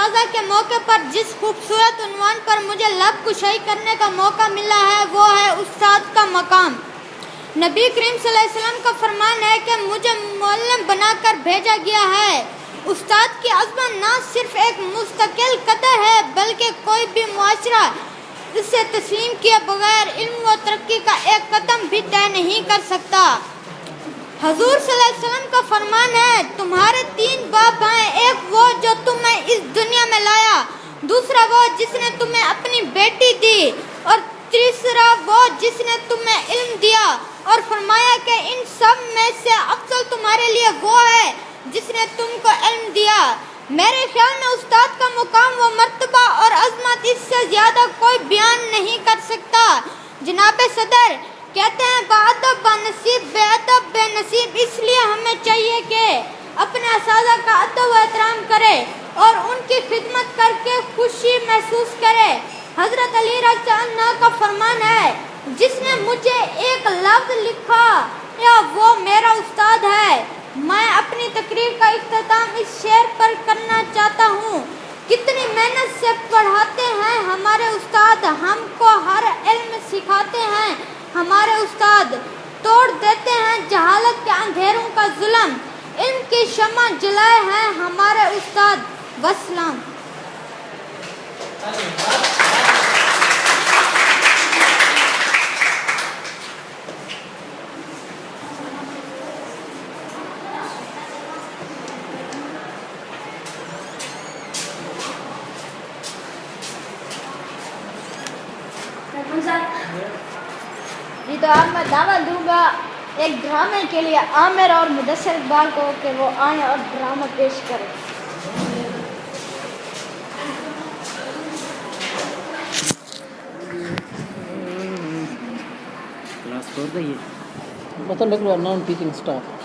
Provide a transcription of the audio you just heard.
تازہ کے موقع پر جس خوبصورت عنوان پر مجھے لب کشائی کرنے کا موقع ملا ہے وہ ہے استاد کا مقام۔ نبی کریم صلی اللہ علیہ وسلم کا فرمان ہے کہ مجھے معلم بنا کر بھیجا گیا ہے۔ استاد کی عظمت نہ صرف ایک مستقل قدر ہے بلکہ کوئی بھی معاشرہ اسے تسلیم کیے بغیر علم و ترقی کا ایک قدم بھی طے نہیں کر سکتا۔ حضور صلی اللہ علیہ وسلم کا فرمان ہے تمہارے 3 باپ ہیں، ایک وہ جو تمہیں اس دنیا میں لایا، دوسرا وہ جس نے تمہیں اپنی بیٹی دی، اور تیسرا وہ جس نے تمہیں علم دیا، اور فرمایا کہ ان سب میں سے افضل تمہارے لیے وہ ہے جس نے تم کو علم دیا۔ میرے خیال میں استاد کا مقام و مرتبہ اور عظمت اس سے زیادہ کوئی بیان نہیں کر سکتا۔ جناب صدر کہتے ہیں باادب بانصیب بے ادب بے نصیب، اس لیے ہمیں چاہیے کہ اپنے اساتذہ کا ادب و احترام کرے اور ان کی خدمت کر کے خوشی محسوس کرے۔ حضرت علی رضی اللہ عنہ کا فرمان ہے جس نے مجھے ایک لفظ لکھا یا وہ میرا استاد ہے۔ میں اپنی تقریر کا اختتام اس شعر پر کرنا چاہتا ہوں۔ کتنی محنت سے پڑھاتے ہیں ہمارے استاد، ہم کو ہر علم سکھاتے ہیں ہمارے استاد، توڑ دیتے ہیں جہالت کے اندھیروں کا ظلم، علم کی شمع جلائے ہیں ہمارے استاد۔ وسلام۔ جی تو اب میں دعوت دوں گا ایک ڈرامے کے لیے عامر اور مدثر اقبال کو کہ وہ آئیں اور ڈرامہ پیش کریں۔ Method like non teaching staff.